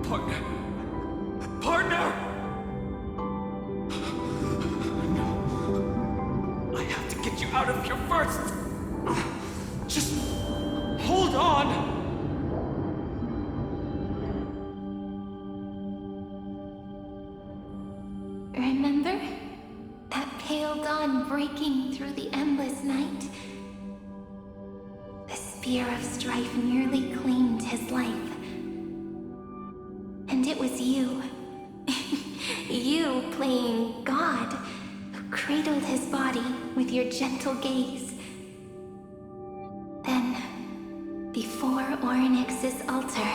Partner! Partner! No. I have to get you out of here first! Just hold on! Remember? That pale dawn breaking through the endless night? The spear of strife nearly claimed his life. And it was you. You playing God, who cradled his body with your gentle gaze. Then, before Orynyx's altar,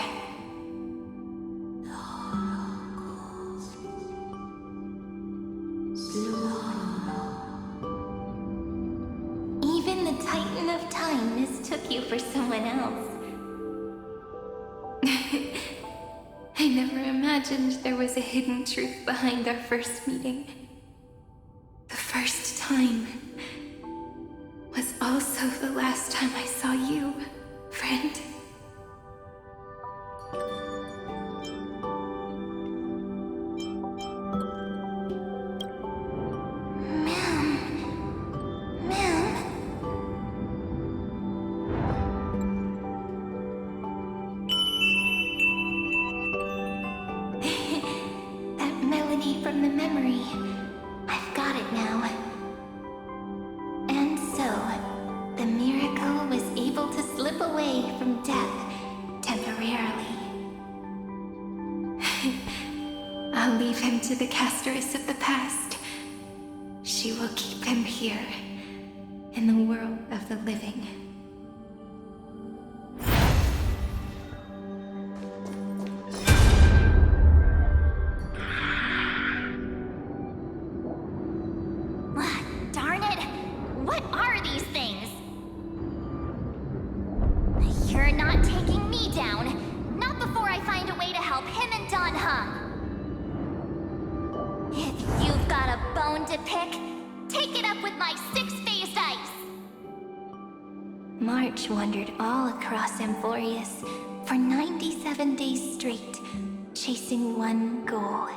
even the Titan of Time mistook you for someone else. I never imagined there was a hidden truth behind our first meeting. The first time was also the last time I saw you, friend. From the memory. I've got it now. And so, the miracle was able to slip away from death temporarily. I'll leave him to the casteress of the past. She will keep him here, in the world of the living. March wandered all across Amphoreus for 97 days straight, chasing one goal: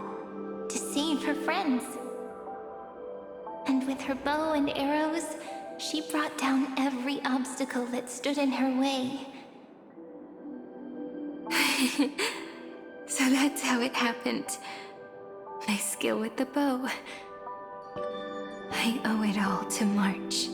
to save her friends. And with her bow and arrows, she brought down every obstacle that stood in her way. So that's how it happened. My skill with the bow. I owe it all to March.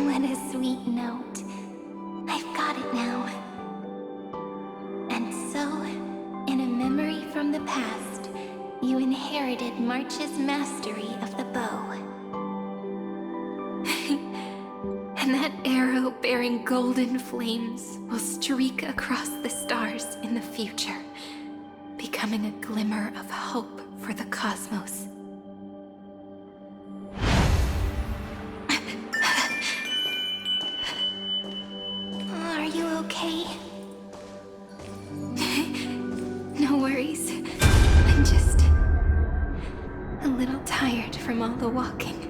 What a sweet note. I've got it now. And so, in a memory from the past, you inherited March's mastery of the bow. And that arrow bearing golden flames will streak across the stars in the future, becoming a glimmer of hope for the cosmos. Are you okay? No worries. I'm just a little tired from all the walking.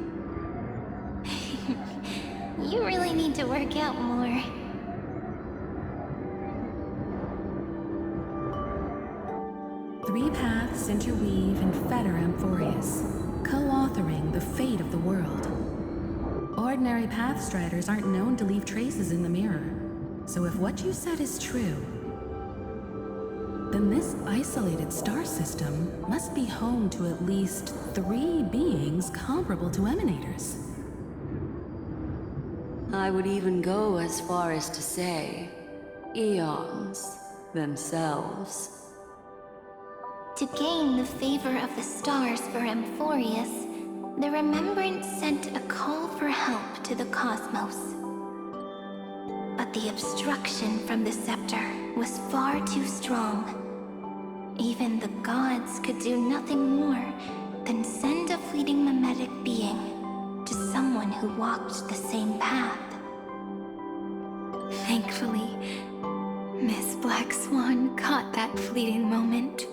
You really need to work out more. Three paths interweave and fetter Amphoreus, co-authoring the fate of the world. Ordinary pathstriders aren't known to leave traces in the mirror, so if what you said is true, then this isolated star system must be home to at least 3 beings comparable to emanators. I would even go as far as to say, eons themselves. To gain the favor of the stars for Amphoreus, the Remembrance sent a call for help to the cosmos. But the obstruction from the scepter was far too strong. Even the gods could do nothing more than send a fleeting mimetic being to someone who walked the same path. Thankfully, Miss Black Swan caught that fleeting moment.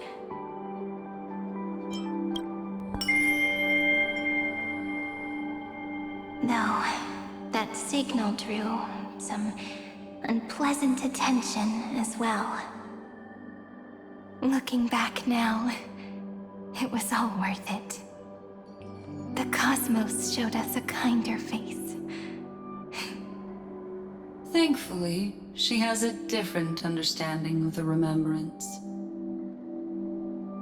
Though, that signal drew some unpleasant attention as well. Looking back now, it was all worth it. The cosmos showed us a kinder face. Thankfully, she has a different understanding of the Remembrance.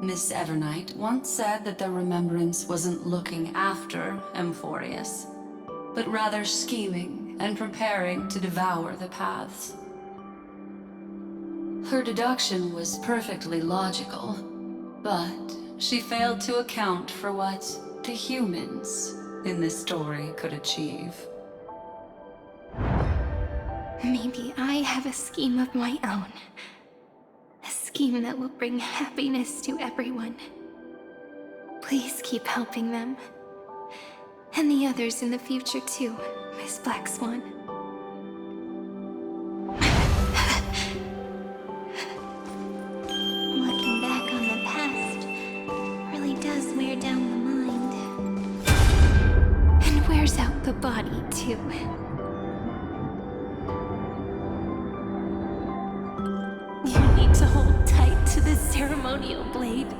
Miss Evernight once said that the Remembrance wasn't looking after Amphoreus, but rather scheming and preparing to devour the paths. Her deduction was perfectly logical, but she failed to account for what the humans in this story could achieve. Maybe I have a scheme of my own. A scheme that will bring happiness to everyone. Please keep helping them. And the others in the future too, Miss Black Swan. Looking back on the past really does wear down the mind. And wears out the body too. You need to hold tight to this ceremonial blade.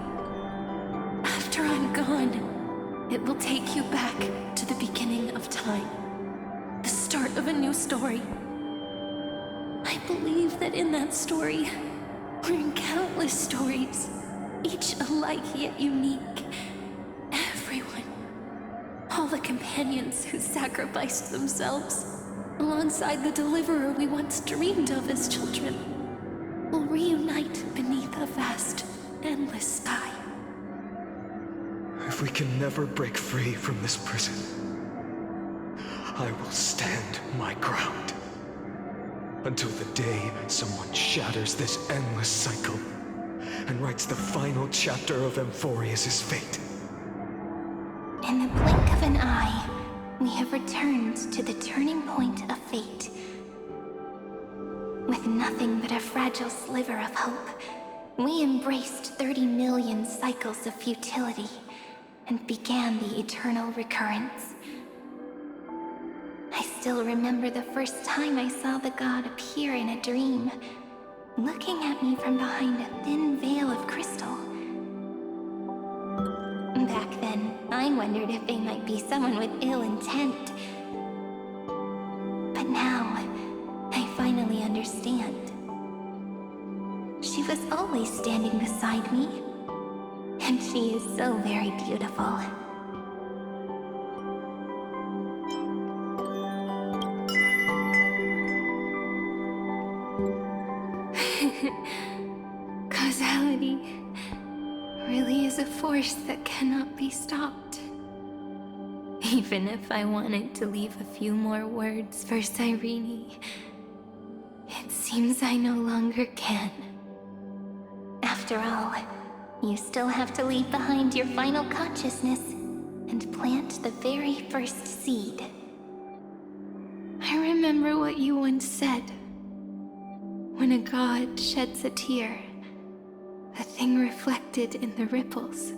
After I'm gone, it will take you back to the beginning of time. The start of a new story. I believe that in that story, or in countless stories, each alike yet unique, everyone, all the companions who sacrificed themselves, alongside the deliverer we once dreamed of as children, will reunite beneath a vast, endless sky. If we can never break free from this prison, I will stand my ground. Until the day someone shatters this endless cycle and writes the final chapter of Amphoreus' fate. In the blink of an eye, we have returned to the turning point of fate. With nothing but a fragile sliver of hope, we embraced 30 million cycles of futility and began the eternal recurrence. I still remember the first time I saw the god appear in a dream, looking at me from behind a thin veil of crystal. Back then, I wondered if they might be someone with ill intent. But now, I finally understand. She was always standing beside me, and she is so very beautiful. Causality really is a force that cannot be stopped. Even if I wanted to leave a few more words for Cyrene, it seems I no longer can. After all, you still have to leave behind your final consciousness and plant the very first seed. I remember what you once said. When a god sheds a tear, the thing reflected in the ripples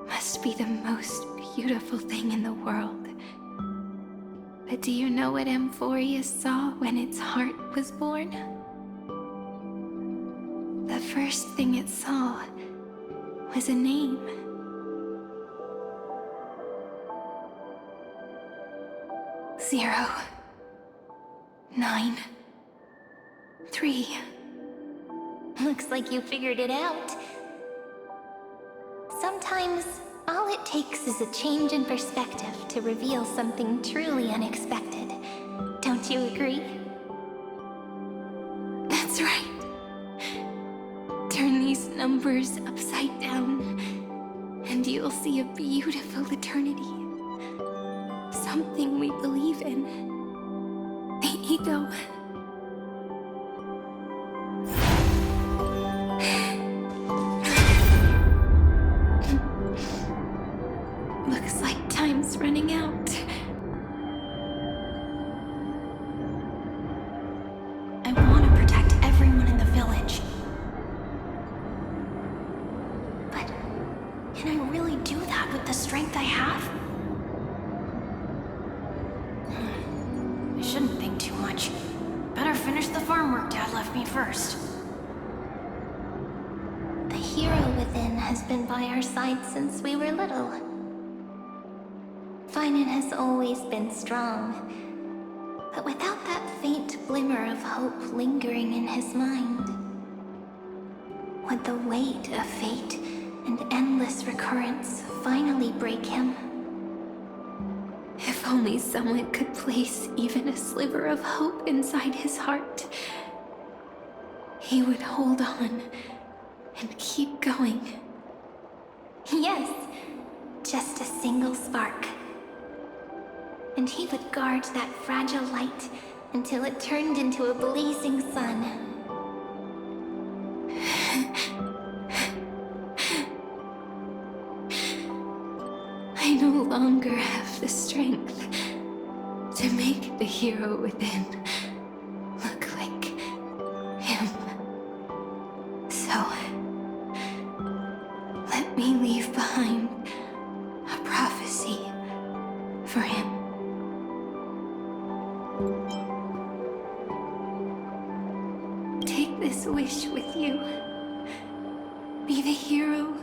must be the most beautiful thing in the world. But do you know what Amphoreus saw when its heart was born? The first thing it saw was a name. 0, 9, 3. Looks like you figured it out. Sometimes, all it takes is a change in perspective to reveal something truly unexpected. Don't you agree? That's right. Turn these numbers upside down, and you'll see a beautiful eternity. Something we believe in. The ego. Looks like time's running out. I want to protect everyone in the village. But can I really do that with the strength I have? finish the farm work Dad left me first. The hero within has been by our side since we were little. Finan has always been strong, but without that faint glimmer of hope lingering in his mind, would the weight of fate and endless recurrence finally break him? If only someone could place even a sliver of hope inside his heart, he would hold on and keep going. Yes, just a single spark. And he would guard that fragile light until it turned into a blazing sun. I no longer have the strength to make the hero within look like him. So, let me leave behind a prophecy for him. Take this wish with you. Be the hero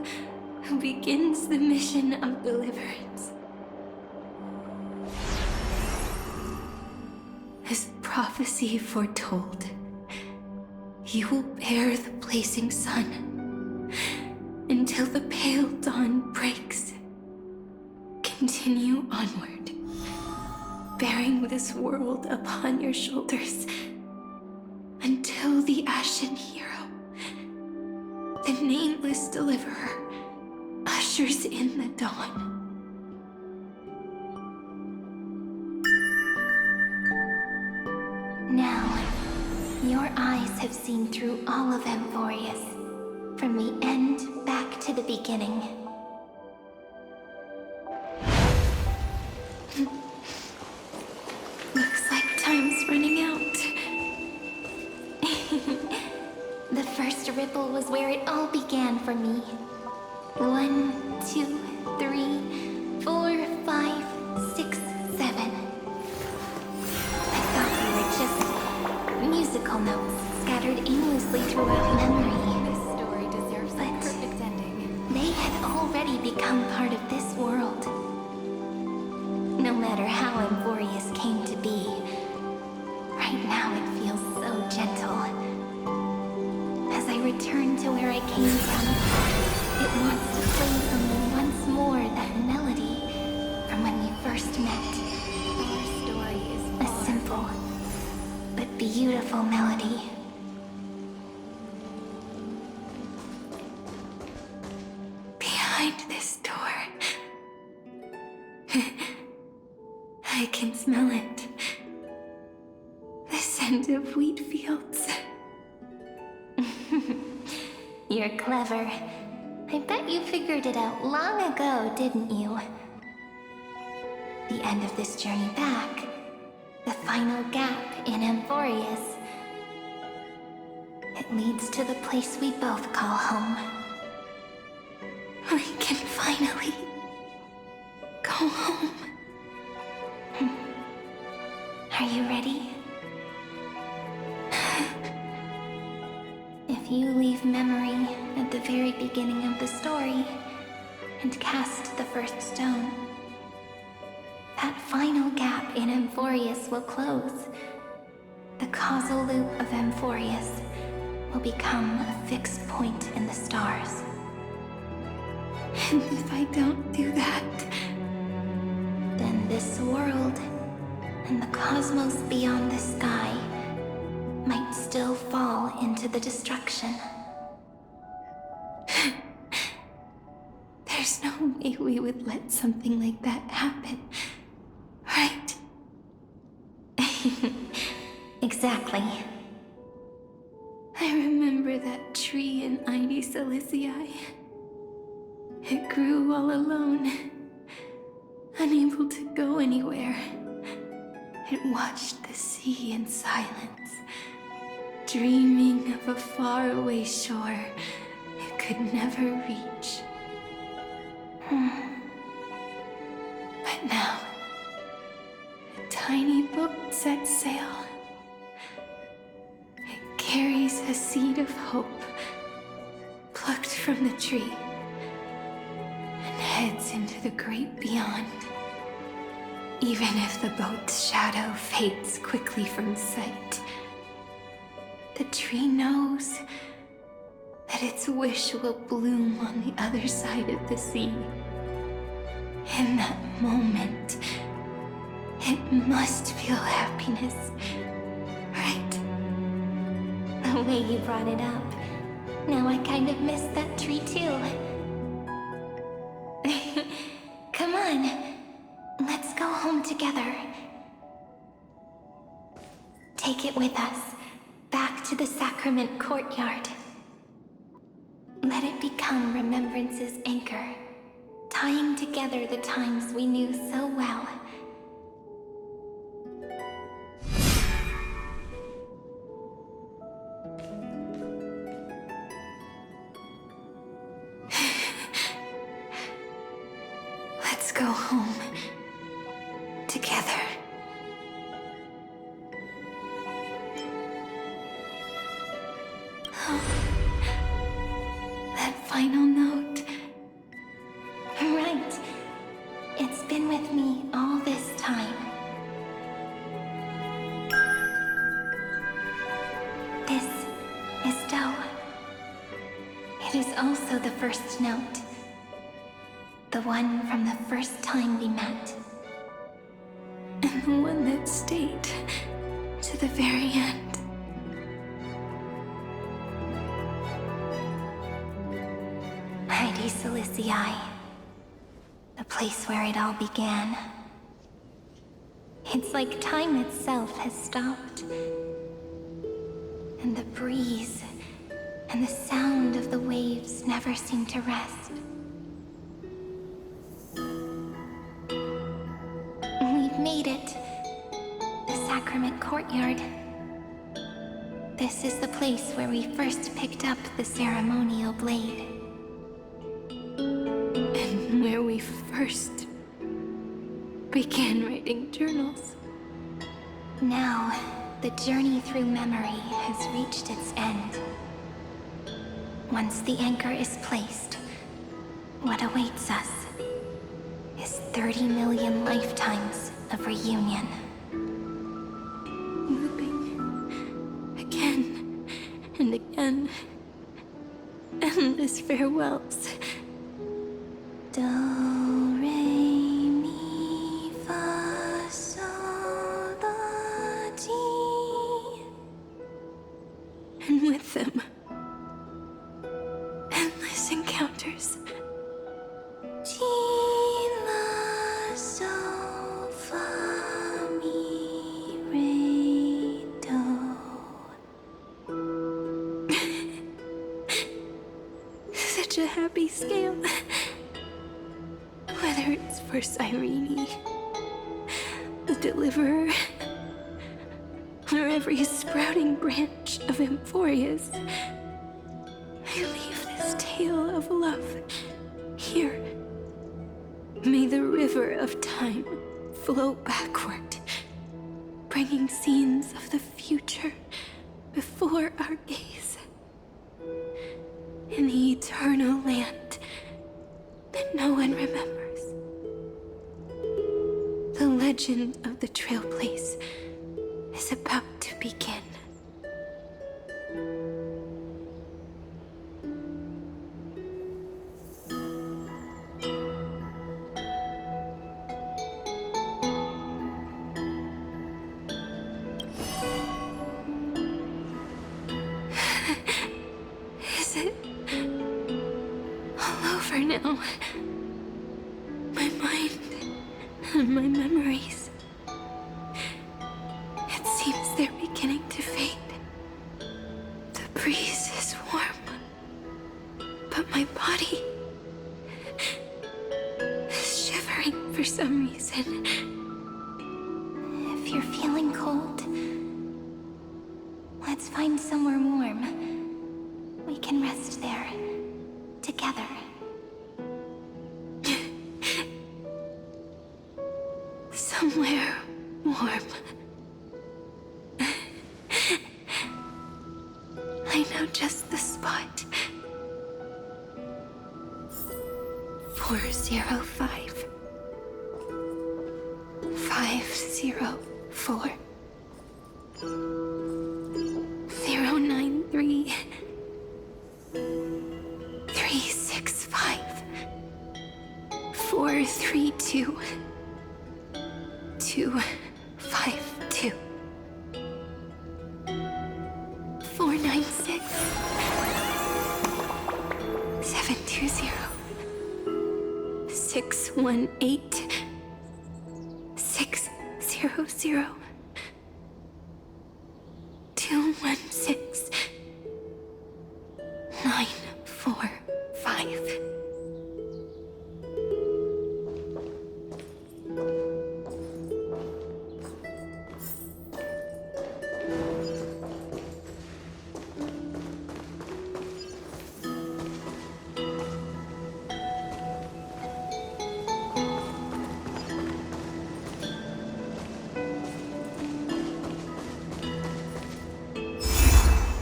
who begins the mission of deliverance. As prophecy foretold, you will bear the blazing sun until the pale dawn breaks. Continue onward, bearing this world upon your shoulders until the Ashen Hero, the nameless deliverer, ushers in the dawn. Now, your eyes have seen through all of Amphoreus, from the end back to the beginning. Looks like time's running out. The first ripple was where it all began for me. 1, 2, 3, 4, 5, 6, 7. I thought they were just musical notes scattered aimlessly throughout memory. This story deserves a But perfect ending. they had already become part of this world. No matter how Amphoreus came to be, right now it feels so gentle. As I return to where I came from, it wants to play for me once more that melody from when we first met. Our story is A simple but beautiful melody. behind this door. I can smell it. The scent of wheat fields. You're clever. I bet you figured it out long ago, didn't you? The end of this journey back, the final gap in Amphoreus. It leads to the place we both call home. We can finally go home. Are you ready? If you leave memory at the very beginning of the story and cast the first stone, that final gap in Amphoreus will close. The causal loop of Amphoreus will become a fixed point in the stars. And if I don't do that, Then this world and the cosmos beyond the sky might still fall into the destruction. there's no way we would let something like that happen, right? Exactly. I remember that tree in Ide Silicii. It grew all alone, unable to go anywhere. It watched the sea in silence, dreaming of a faraway shore it could never reach. But now, a tiny boat set sail. a seed of hope plucked from the tree and heads into the great beyond. Even if the boat's shadow fades quickly from sight, the tree knows that its wish will bloom on the other side of the sea. In that moment, it must feel happiness, right? The way you brought it up, now I kind of miss that tree too. Come on, let's go home together. Take it with us, back to the sacrament courtyard. Let it become Remembrance's anchor, tying together the times we knew so well. Let's go home together. That final note. Right. It's been with me all this time. This is Doe. It is also the first note. The one from the first time we met. And the one that stayed to the very end. Heidi Silicii. The place where it all began. It's like time itself has stopped. And the breeze and the sound of the waves never seem to rest. We've made it. The sacrament courtyard. This is the place where we first picked up the ceremonial blade. And where we first began writing journals. Now, the journey through memory has reached its end. Once the anchor is placed, what awaits us is 30 million lifetimes of reunion. Looping again and again. Endless farewells. Do, re, mi, fa, sol, la, ti. And with them, endless encounters. Ti, la, sol, fa, mi, re, do. Such a happy scale. Whether it's for Cyrene, the Deliverer, or every sprouting branch of Amphoreus, I leave this tale of love here. May the river of time flow backward, bringing scenes of the future before our gaze. In the eternal land that no one remembers. The legend of the Trail Place is about to begin. Is it all over now? My mind and my memories. It seems they're beginning to fade. The breeze is warm, but my body is shivering for some reason. If you're feeling cold, let's find somewhere warm. We can rest there, together. Somewhere warm. I know just the spot. 405. 504. 093. 365. 432. 252. 496. 720. 618. 600. 216. 945.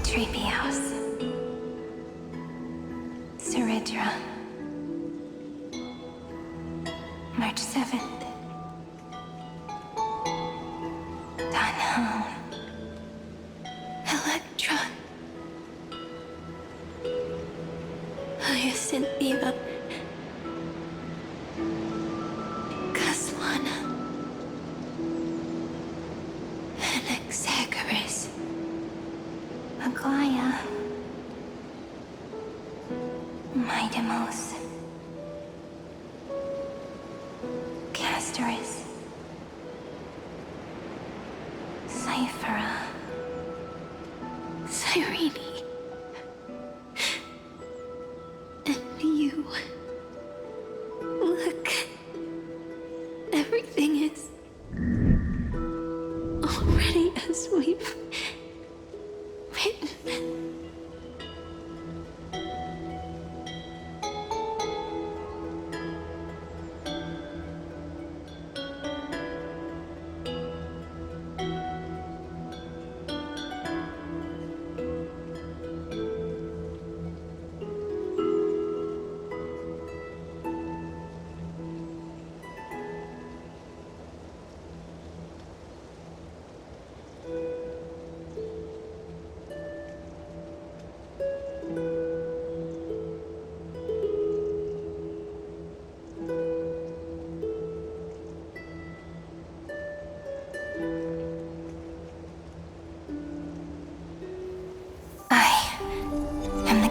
Treehouse. Seridra. March 7th. Danham. Electra. Hyacinthia. Caslana. Anaxagoras. Aglaya. Midemos. Castorus. Cyphera. Cyrene. And you. Look. Everything is already as we've written.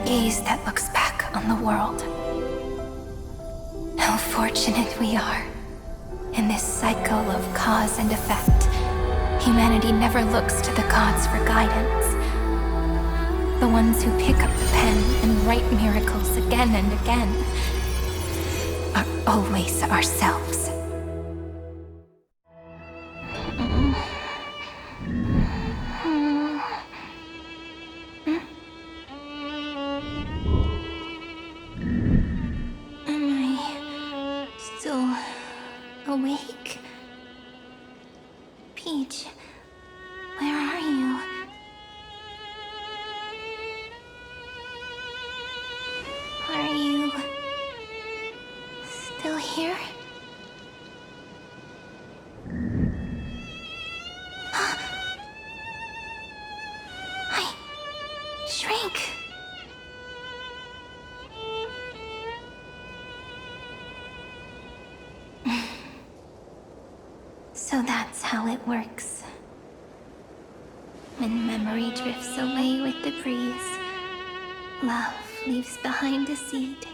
Gaze that looks back on the world. How fortunate we are. In this cycle of cause and effect, humanity never looks to the gods for guidance. The ones who pick up the pen and write miracles again and again are always ourselves. Awake? Peach, where are you? Are you still here? I shrank. So that's how it works. When memory drifts away with the breeze, love leaves behind a seed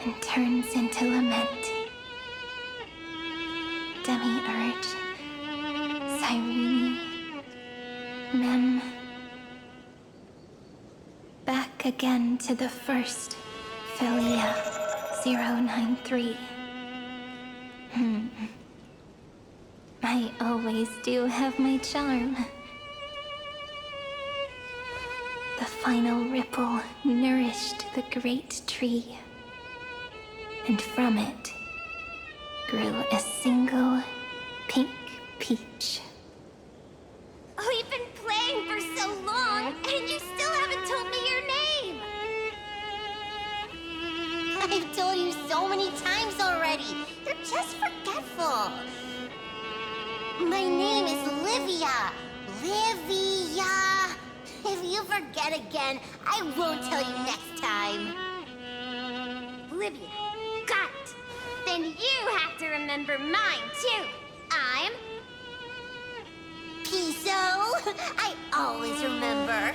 and turns into lament. Demiurge, Cyrene, Mem. Back again to the first, Philia 093. I always do have my charm. The final ripple nourished the great tree, and from it grew a single pink peach. We've been playing for so long, and you still haven't My name is Livia. Livia. If you forget again, I won't tell you next time. Livia. Got it. Then you have to remember mine, too. I'm... Piso. I always remember.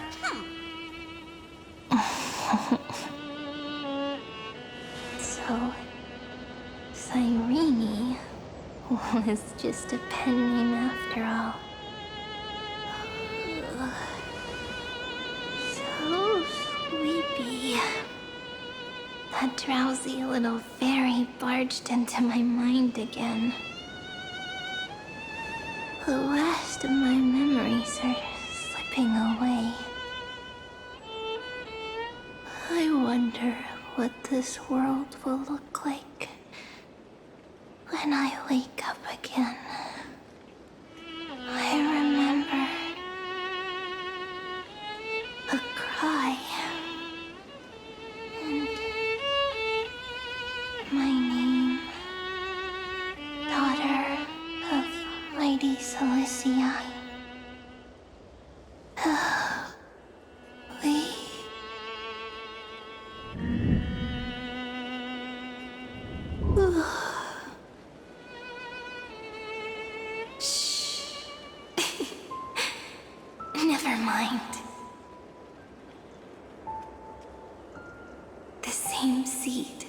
So, Cyrene was just a pen name after all. So sleepy. That drowsy little fairy barged into my mind again. The last of my memories are slipping away. I wonder what this world will look like when I wake up again. I remember a cry and my name, daughter of Mighty Celestii. Shh. Never mind. The same seed,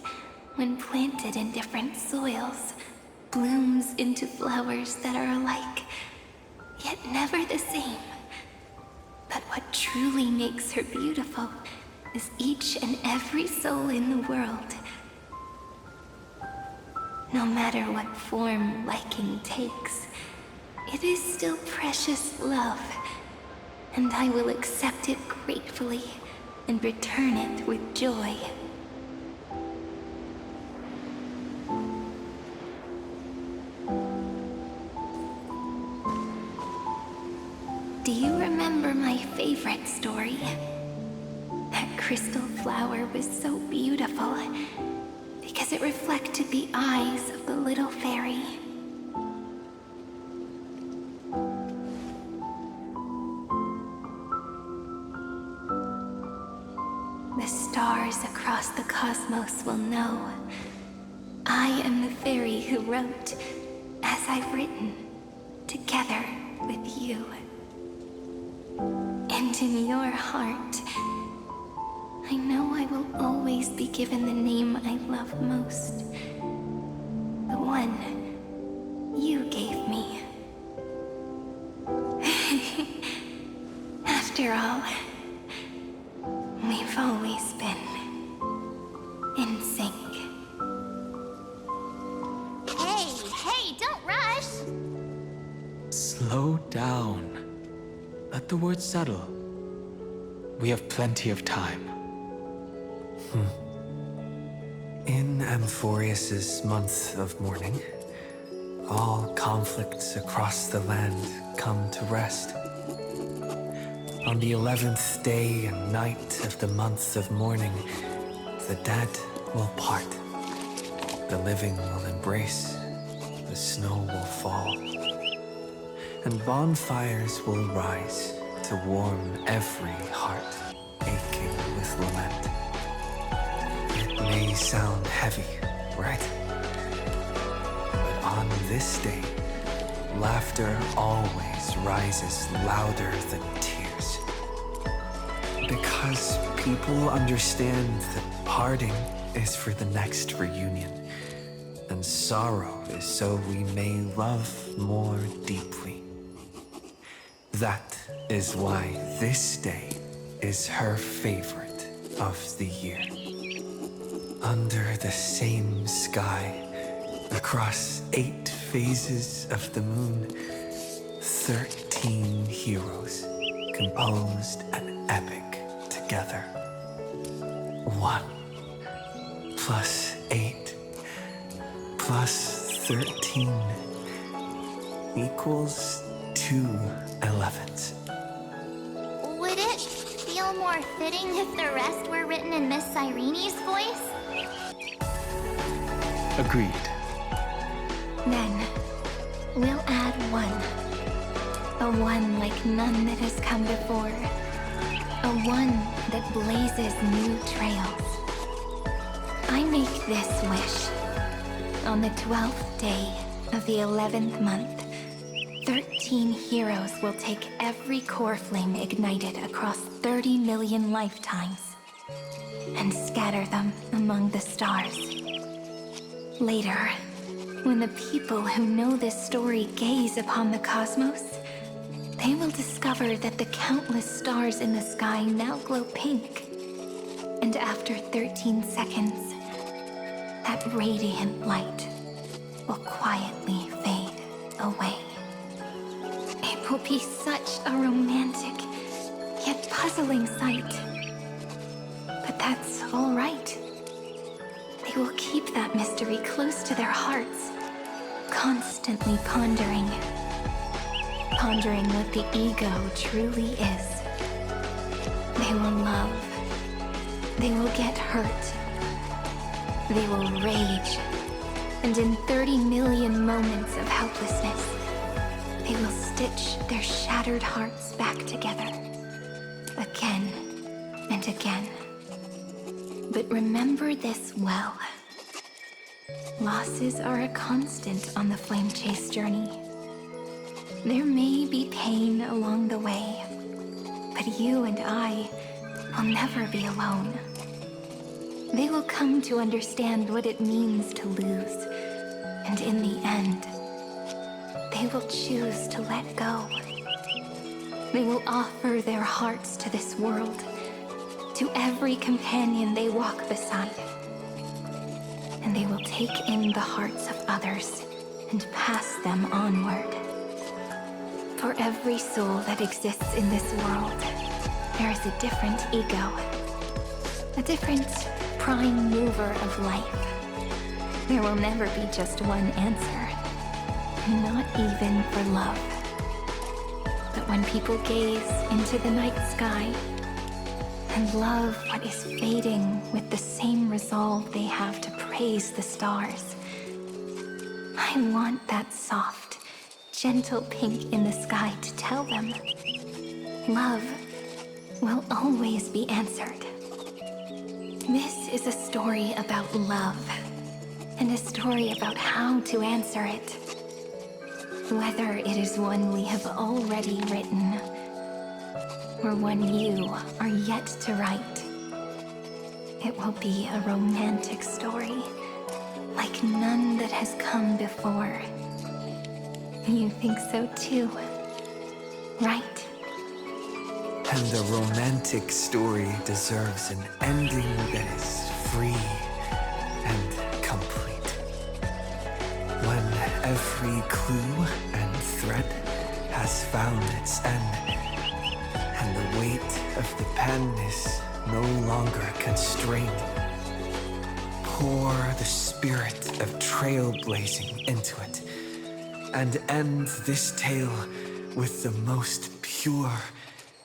when planted in different soils, blooms into flowers that are alike, yet never the same. But what truly makes her beautiful is each and every soul in the world. No matter what form liking takes, it is still precious love, and I will accept it gratefully and return it with joy. Do you remember my favorite story? That crystal flower was so beautiful because it reflected the eyes of the little fairy. The stars across the cosmos will know I am the fairy who wrote, as I've written, together with you. And in your heart, I know I will always be given the name I love most. The one you gave me. After all, we've always been in sync. Hey, don't rush! Slow down. Let the words settle. We have plenty of time. In Amphoreus's month of mourning, all conflicts across the land come to rest. On the 11th day and night of the month of mourning, the dead will part. The living will embrace. The snow will fall. And bonfires will rise to warm every heart aching with lament. It may sound heavy, right? But on this day, laughter always rises louder than tears. Because people understand that parting is for the next reunion, and sorrow is so we may love more deeply. That is why this day is her favorite of the year. Under the same sky, across 8 phases of the moon, 13 heroes composed an epic together. 1 plus 8 plus 13 equals 2 11s. Would it feel more fitting if the rest were written in Miss Cyrene's voice? Agreed. Then, we'll add but one. A one like none that has come before. A one that blazes new trails. I make this wish. On the 12th day of the 11th month, 13 heroes will take every core flame ignited across 30 million lifetimes and scatter them among the stars. Later, when the people who know this story gaze upon the cosmos, they will discover that the countless stars in the sky now glow pink. And after 13 seconds, that radiant light will quietly fade away. It will be such a romantic, yet puzzling sight. But that's all right. They will keep that mystery close to their hearts, constantly pondering what the ego truly is. They will love. They will get hurt. They will rage. And in 30 million moments of helplessness, they will stitch their shattered hearts back together. Again and again. But remember this well. Losses are a constant on the flame chase journey. There may be pain along the way, but you and I will never be alone. They will come to understand what it means to lose, and in the end, they will choose to let go. They will offer their hearts to this world, to every companion they walk beside. And they will take in the hearts of others and pass them onward. For every soul that exists in this world, there is a different ego, a different prime mover of life. There will never be just one answer, not even for love. But when people gaze into the night sky and love what is fading with the same resolve they have to praise the stars, I want that soft, gentle pink in the sky to tell them, love will always be answered. This is a story about love, and a story about how to answer it. Whether it is one we have already written, or one you are yet to write, it will be a romantic story, like none that has come before. You think so too, right? And the romantic story deserves an ending that is free and complete. When every clue and thread has found its end, and the weight of the pen is no longer constrained, pour the spirit of trailblazing into it, and end this tale with the most pure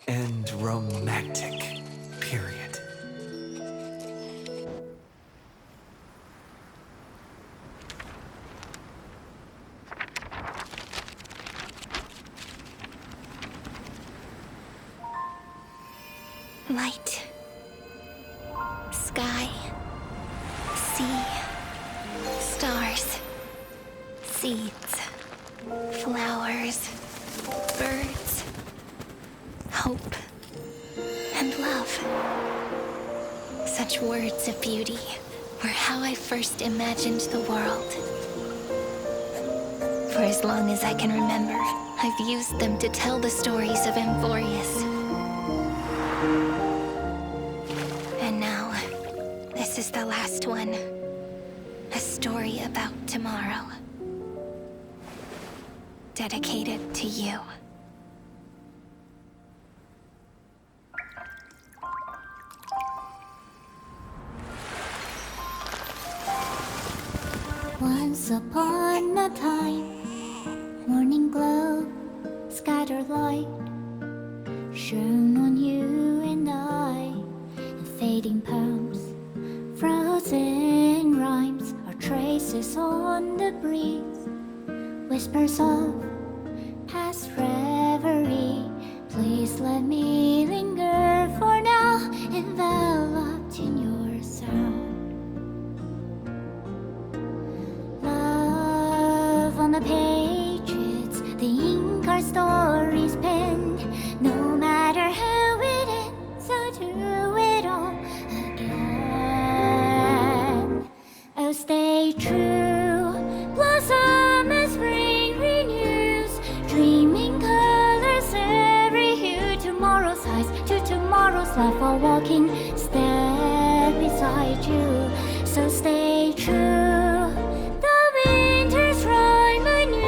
and romantic period. Light, sky, sea, stars, seeds, flowers, birds, hope, and love. Such words of beauty were how I first imagined the world. For as long as I can remember, I've used them to tell the stories of Amphoreus. And now, this is the last one. A story about tomorrow. Dedicated to you. Once upon a time, morning glow, scattered light, shone on you and I, in fading poems, frozen rhymes, or traces on the breeze, whispers of Please let me linger for now, enveloped in your sound. Love on the pages, the ink our stories penned. No matter how it ends, I'll do it all again. I'll stay true, blossom as spring renews, dreaming colors every hue. Tomorrow's highs to tomorrow's life, while walking step beside you. So stay true. The winter's rhyme I knew.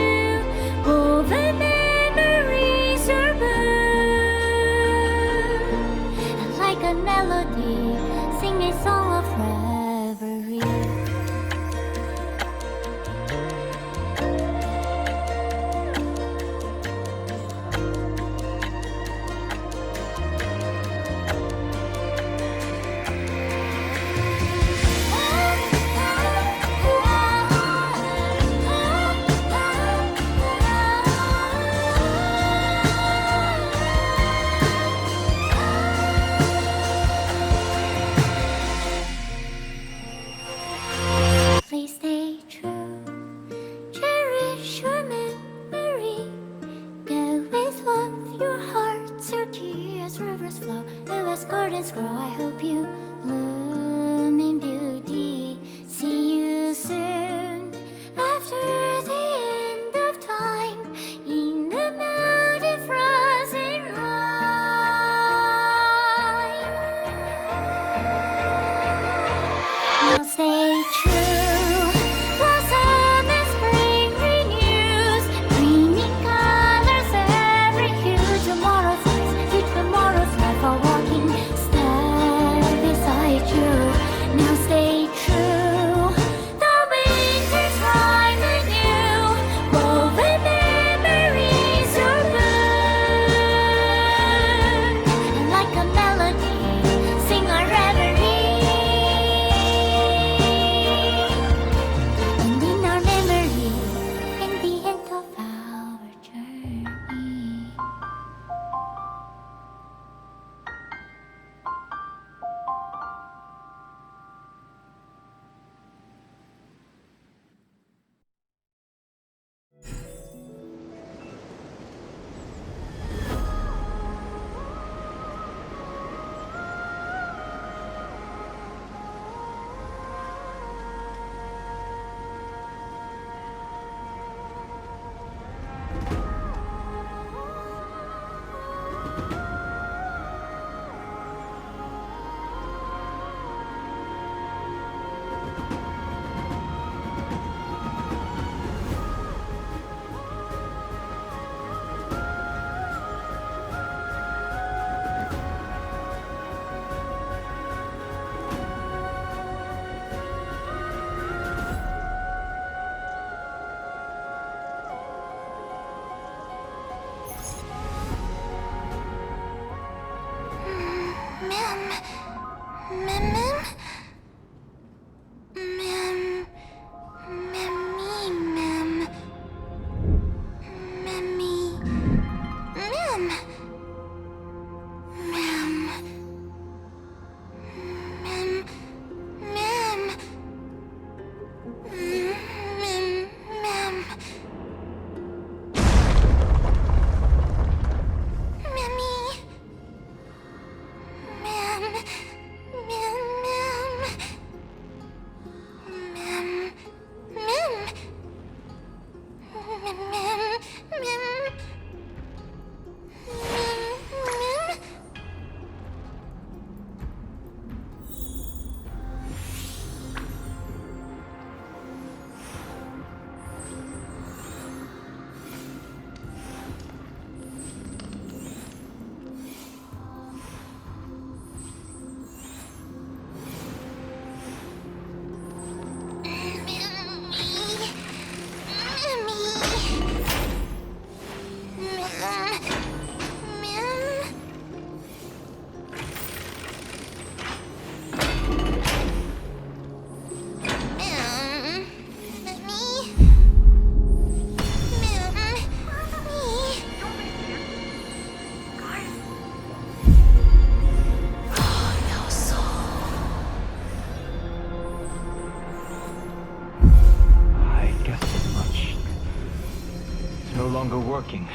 no longer working.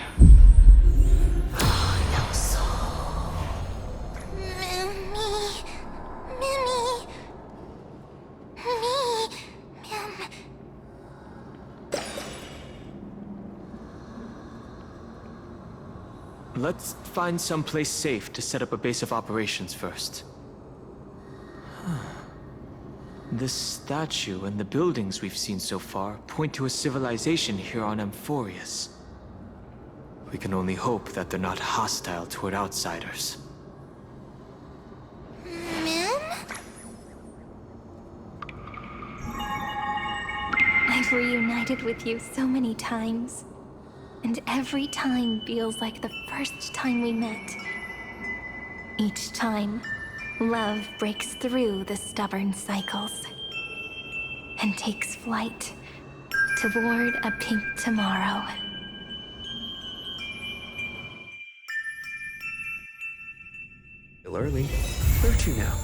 Let's find someplace safe to set up a base of operations first. This statue and the buildings we've seen so far point to a civilization here on Amphoreus. We can only hope that they're not hostile toward outsiders. I've reunited with you so many times, and every time feels like the first time we met. Each time, love breaks through the stubborn cycles and takes flight toward a pink tomorrow. Still early. Where to now?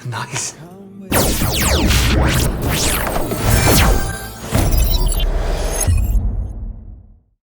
Nice.